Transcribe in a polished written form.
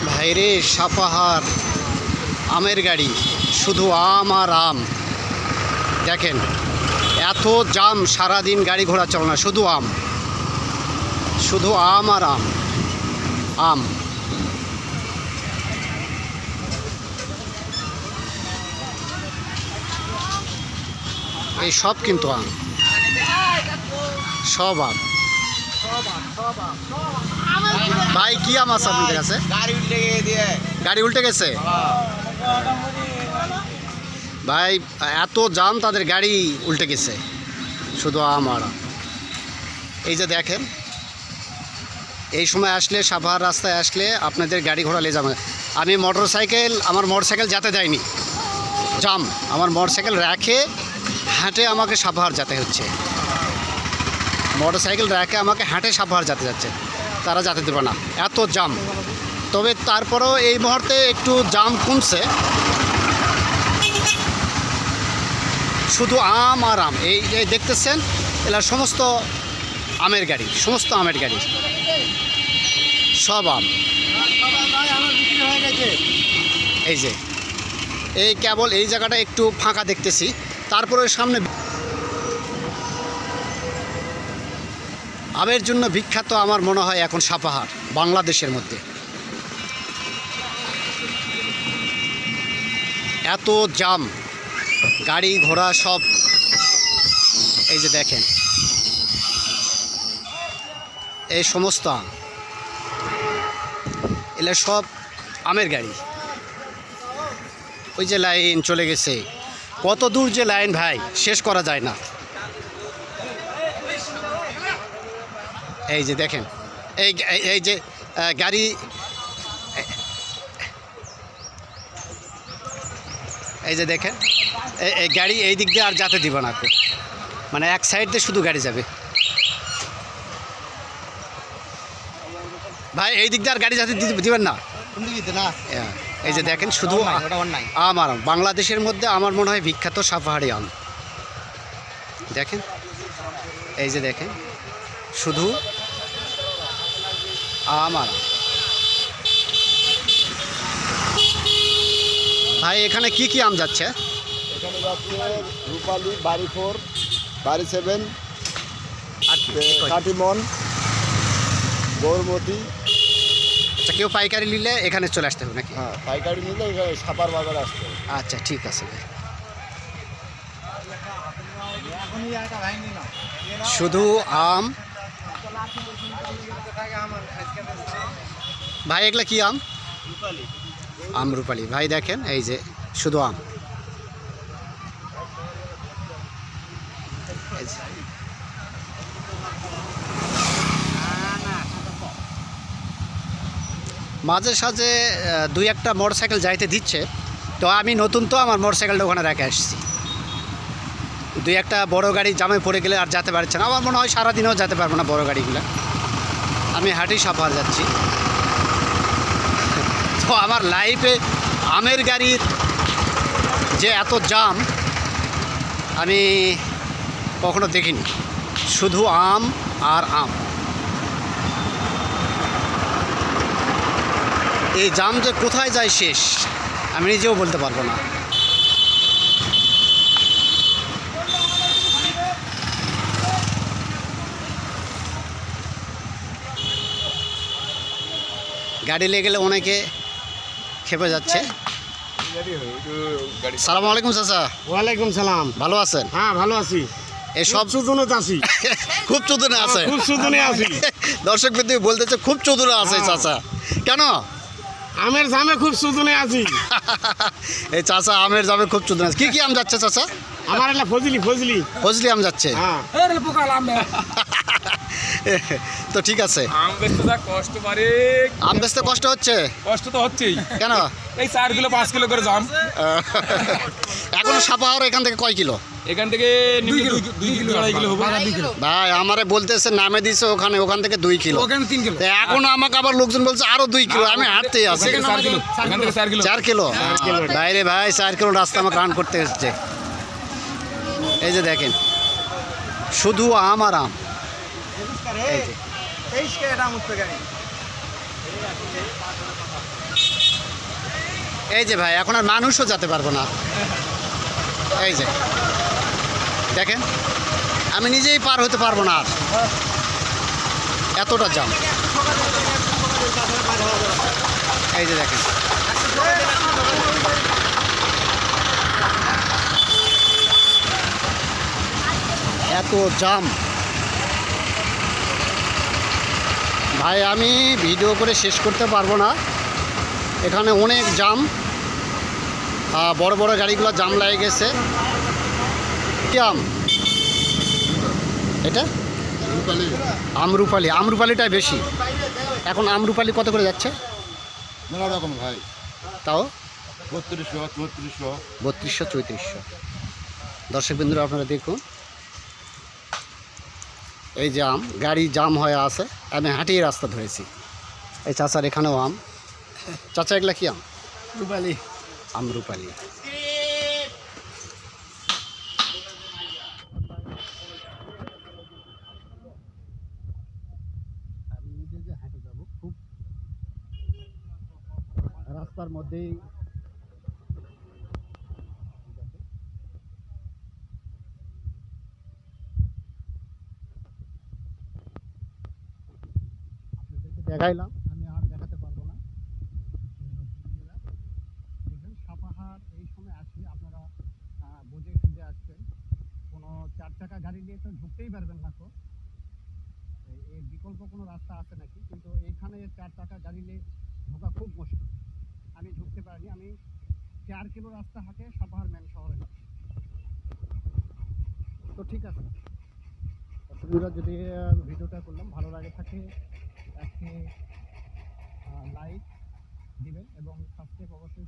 ভাইরে সাপাহার আমের গাড়ি, শুধু আম আর আম। দেখেন এত জাম, সারাদিন গাড়ি ঘোড়া চলে না, শুধু আম, শুধু আম আর আম। আম এই সব কিন্তু আম, সব আম। ভাই কি আম আছে আপনাদের কাছে? গাড়ি উল্টে গেছে ভাই, এত জাম তাদের গাড়ি উল্টে গেছে, শুধু আম আর আম। এই যে দেখেন, এই সময় আসলে সাভার রাস্তায় আসলে আপনাদের গাড়ি ঘোড়া লে যাবে। আমি আমার মোটরসাইকেল যেতে দেয়নি, জাম। আমার মোটরসাইকেল রেখে হাঁটে আমাকে সাভার যেতে হচ্ছে, মোটরসাইকেল রেখে আমাকে হাঁটে সাভার যেতে যাচ্ছে, তারা যেতে দেবে না, এত জাম। তবে তারপরেও এই মুহূর্তে একটু জাম কমছে, শুধু আম আর আম। এই দেখতেছেন এরা সমস্ত আমের গাড়ি, সমস্ত আমের গাড়ি, সব আম। এই যে এই কেবল এই জায়গাটা একটু ফাঁকা দেখতেছি, তারপরে সামনে আমের জন্য বিখ্যাত আমার মনে হয় এখন সাপাহার, বাংলাদেশের মধ্যে। এত জাম, গাড়ি ঘোড়া সব। এই যে দেখেন এই সমস্ত আম, এগুলো সব আমের গাড়ি। ওই যে লাইন চলে গেছে, কত দূর যে লাইন ভাই, শেষ করা যায় না। এই যে দেখেন এই যে গাড়ি, এই যে দেখেন এই গাড়ি এই দিক দিয়ে আর যেতে দিব না, মানে এক সাইড দিয়ে শুধু গাড়ি যাবে ভাই, এই দিক দিয়ে আর গাড়ি যেতে দিবেন না। এই যে দেখেন শুধু আম আর আম। বাংলাদেশের মধ্যে আমার মনে হয় বিখ্যাত সাপাহারি আম। দেখেন এই যে দেখেন শুধু আম আর আম। ভাই এখানে কি কি আম যাচ্ছে? এখানে যাচ্ছে রূপালী, বাড়ি 4, বাড়ি 7, কাটিমন, গৌরমতি। আচ্ছা, কেউ পাইকারি নিলে এখানে চলে আসতে হবে নাকি? হ্যাঁ, পাইকারি নিলে এখানে সাপার বাজারে আসতে হবে। আচ্ছা ঠিক আছে ভাই, শুধু আম। ভাই এগুলা কি আম? আম রূপালী। ভাই দেখেন এই যে শুধু আম। মাঝে সাঝে দুই একটা মোটরসাইকেল যাইতে দিচ্ছে, তো আমি নতুন, তো আমার মোটরসাইকেলটা ওখানে রেখে আসছি। দুই একটা বড় গাড়ি জামে পড়ে গেলে আর যেতে পারছে না, আমার মনে হয় সারাদিনেও যেতে পারবো না বড় গাড়িগুলো। আমি হাঁটি সাপাহার যাচ্ছি। তো আমার লাইফে আমের গাড়ির যে এত জাম আমি কখনো দেখিনি, শুধু আম আর আম। এই জাম যে কোথায় যায় শেষ আমি নিজেও বলতে পারবো না। গাড়ি লেগে গেলে অনেকে খেপে যাচ্ছে। সালাম আলাইকুম চাচা। ওয়ালাইকুম সালাম। ভালো আছেন? হ্যাঁ ভালো আছি। এই সব সুদনে আছি, খুব চতুরে আছে, খুব সুদনে আছি। দর্শক বিন্দু বলতেছে খুব চতুরে আছে চাচা, কেন? আমের জামে খুব সুদনে আছি। এই চাচা আমের জামে খুব চতুরে আছে। কি কি আম যাচ্ছে চাচা? আমার এটা ফজলি ফজলি ফজলি আম যাচ্ছে। হ্যাঁ তো ঠিক আছে। আম বেচতে যা কষ্ট পারে, আম বেচতে কষ্ট হচ্ছে? কষ্ট তো হচ্ছেই। কেন? এই 4 কিলো 5 কিলো করে জাম। এখন সাপাহার এখান থেকে কয় কিলো? এখান থেকে 2 কিলো 2.5 কিলো হবে। ভাই আমারে বলতেছে নামে দিছে ওখান থেকে 2 কিলো, ওখানে 3 কিলো। এখন আমাকে আবার লোকজন বলছে আরো 2 কিলো। আমি হাঁটতেই আছি। এখান থেকে 4 কিলো 4 কিলো। ভাই রে ভাই, 4 কিলো রাস্তা আমাকে রান করতে হচ্ছে। এই যে দেখেন শুধু আম আর আম। এই যে এই যে ভাই এখন আর মানুষও যেতে পারবো না। এই যে দেখেন, আমি নিজেই পার হতে পারবো না আর, এতটা জাম। এই যে দেখেন, এত জাম ভাই, আমি ভিডিও করে শেষ করতে পারবো না, এখানে অনেক জাম। বড় বড় গাড়িগুলো জাম লেগে গেছে। কি আম এটা? আমরুপালি। আমরুপালিটাই বেশি এখন। আমরুপালি কত করে যাচ্ছে? মেলা রকম ভাই, তাও 3200, 3400। 3200, 3400। দর্শক বিন্দুরা আপনারা দেখুন, এই যে আম, গাড়ি জাম হয়ে আছে, আমি হাঁটিয়ে রাস্তা ধরেছি। এই চাচার এখানেও আম। চাচা এগুলা কি আম? রূপালি। আমরুপালি। আমি নিজে যে হাঁটে যাব, খুব রাস্তার মধ্যেই আপনাদেরকে দেখাইলাম, আমি আর দেখাতে পারবো না। দেখবেন সাপাহার এই সময় আসলে আপনারা বুঝে সুঝে আসবেন। কোনো 4 চাকা গাড়ি নিয়ে তো ঢুকতেই পারবেন না। তো এর বিকল্প কোনো রাস্তা আছে নাকি? কিন্তু এইখানে 4 চাকা গাড়ি নিয়ে ঢোকা খুব মুশকিল। আমি ঢুকতে পারিনি। আমি 4 কিলো রাস্তা হাঁটে সাপাহার মেন শহরে। তো ঠিক আছে, আপনারা যদি ভিডিওটা করলাম ভালো লাগে থাকে, একটি লাইক দিবেন এবং সাবস্ক্রাইব অবশ্যই